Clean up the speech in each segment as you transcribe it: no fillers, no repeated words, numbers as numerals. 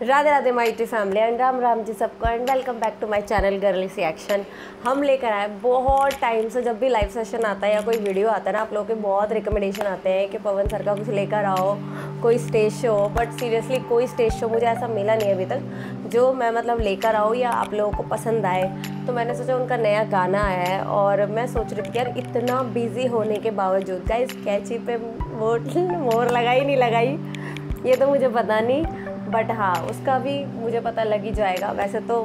Radhe Radhe my tea family and Ram Ram ji सबको and welcome back to my channel girly see action. हम लेकर आए बहुत टाइम से, जब भी लाइव सेशन आता है या कोई वीडियो आता है ना, आप लोगों के बहुत रिकमेंडेशन आते हैं कि पवन सर का कुछ लेकर आओ, कोई स्टेज शो। बट सीरियसली कोई स्टेज शो मुझे ऐसा मिला नहीं अभी तक जो मैं मतलब लेकर आऊँ या आप लोगों को पसंद आए। तो मैंने सोचा उनका नया गाना आया है और मैं सोच रही थी यार इतना बिजी होने के बावजूद गाइस कैची पे मोर लगाई नहीं लगाई ये तो मुझे पता नहीं, बट हाँ उसका भी मुझे पता लग ही जाएगा। वैसे तो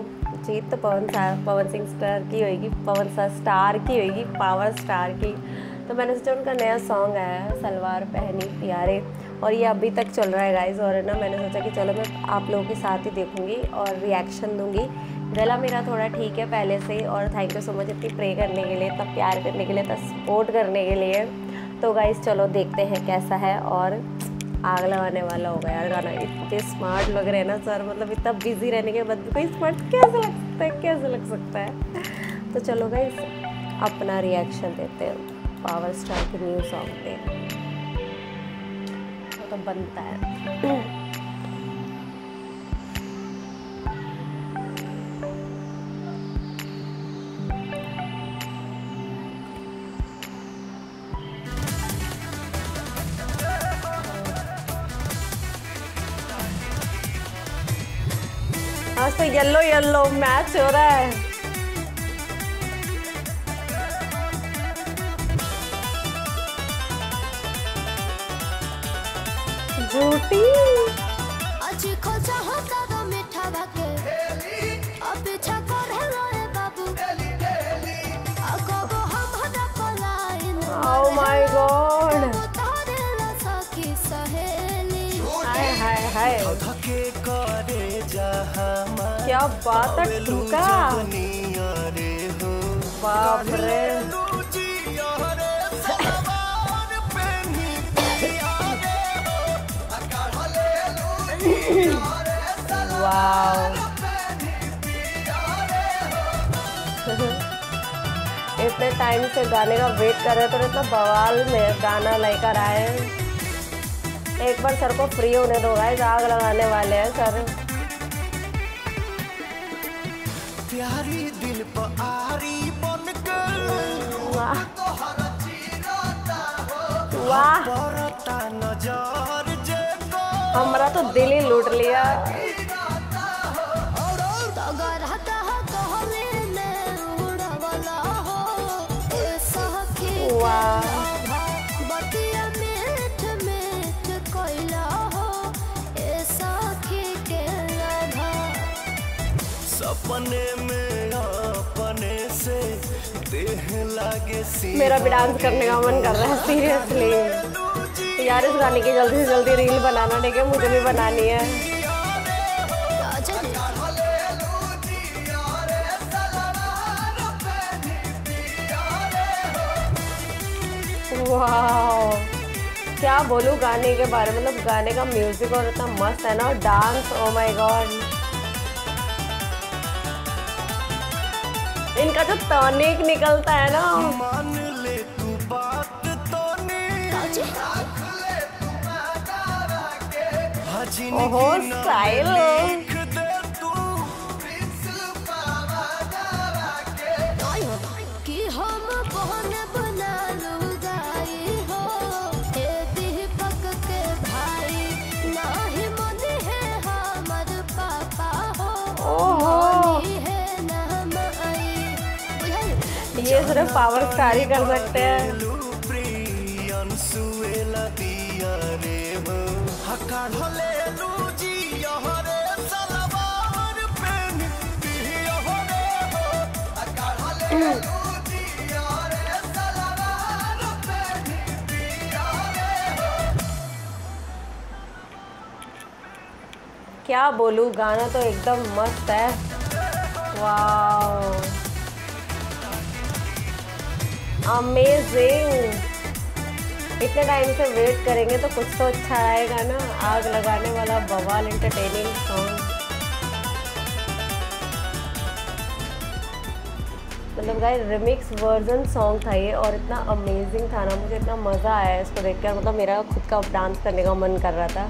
जीत तो पवन सिंह स्टार की होगी, पवन सर स्टार की होगी, पावर स्टार की। तो मैंने सोचा उनका नया सॉन्ग आया है सलवार पहनी प्यारे, और ये अभी तक चल रहा है गाइस। और है ना, मैंने सोचा कि चलो मैं आप लोगों के साथ ही देखूंगी और रिएक्शन दूंगी। गला मेरा थोड़ा ठीक है पहले से, और थैंक यू सो मच इतनी प्रे करने के लिए, इतना प्यार करने के लिए, इतना सपोर्ट करने के लिए। तो गाइस चलो देखते हैं कैसा है, और आग लगाने वाला होगा यार गाना। इतने स्मार्ट लग रहे हैं ना सर, मतलब इतना बिजी रहने के बाद भी कोई स्मार्ट कैसे लग सकता है, कैसे लग सकता है। तो चलो गाइस अपना रिएक्शन देते हैं पावर स्टार के न्यू सॉन्ग पे, तो बनता है। आज तो येलो येलो मैच हो रहा है। झूठी ओह माय गॉड, हाय हाय हाय, क्या बात है ठुका, बाप रे। वाव इतने टाइम से गाने का वेट कर रहे थे, तो इतना बवाल में गाना लेकर आए। एक बार सर को फ्री होने दो गाइस, आग लगाने वाले हैं सर। प्यारी दिल पर आरी बनकर वाह वाह, हमारा तो दिल ही लूट लिया। वाह सपने में अपने से देह लागे, मेरा भी डांस करने का मन कर रहा है सीरियसली यार। इस गाने की जल्दी से जल्दी रील बनाना, ठीक है, मुझे भी बनानी है। वाह क्या बोलूँ गाने के बारे में, मतलब गाने का म्यूजिक और इतना मस्त है ना, और डांस ओ माय गॉड। इनका जो टॉनिक निकलता है ना, मान ले तू बात तो ओहो स्टाइल, ये सिर्फ पावर स्टार ही कर सकते हैं। क्या बोलूँ, गाना तो एकदम मस्त है। वाह अमेजिंग, इतने टाइम से वेट करेंगे तो कुछ तो अच्छा आएगा ना। आग लगाने वाला बवाल एंटरटेनिंग सॉन्ग, मतलब गाइस रिमिक्स वर्जन सॉन्ग था ये, और इतना अमेजिंग था ना, मुझे इतना मज़ा आया इसको देखकर। मतलब मेरा खुद का डांस करने का मन कर रहा था।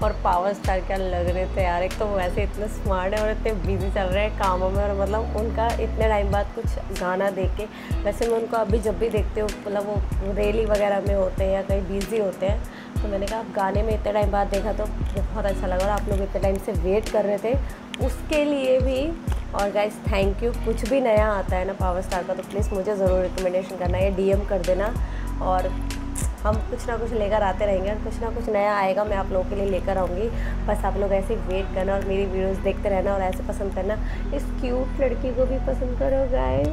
और पावर स्टार क्या लग रहे थे यार। एक तो वैसे इतने स्मार्ट है और इतने बिजी चल रहे हैं कामों में, और मतलब उनका इतने टाइम बाद कुछ गाना देख के, वैसे मैं उनको अभी जब भी देखती हूँ मतलब वो रैली वगैरह में होते हैं या कहीं बिजी होते हैं, तो मैंने कहा आप गाने में इतने टाइम बाद देखा तो बहुत अच्छा लगा, और आप लोग इतने टाइम से वेट कर रहे थे उसके लिए भी। और गाइस थैंक यू। कुछ भी नया आता है ना पावर स्टार का तो प्लीज़ मुझे ज़रूर रिकमेंडेशन करना या डीएम कर देना, और हम कुछ ना कुछ लेकर आते रहेंगे, और कुछ ना कुछ नया आएगा मैं आप लोगों के लिए लेकर आऊँगी। बस आप लोग ऐसे वेट करना और मेरी वीडियोस देखते रहना और ऐसे पसंद करना। इस क्यूट लड़की को भी पसंद करो गाइस।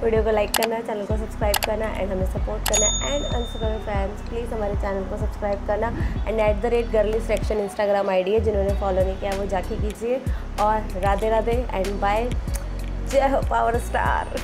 वीडियो को लाइक करना, चैनल को सब्सक्राइब करना एंड हमें सपोर्ट करना, एंड अनसब्सक्राइब फ्रेंड्स प्लीज़ हमारे चैनल को सब्सक्राइब करना, एंड @girlysection इंस्टाग्राम आईडी है, जिन्होंने फॉलो नहीं किया वो जाके कीजिए। और राधे राधे एंड बाय। जय हो पावर स्टार।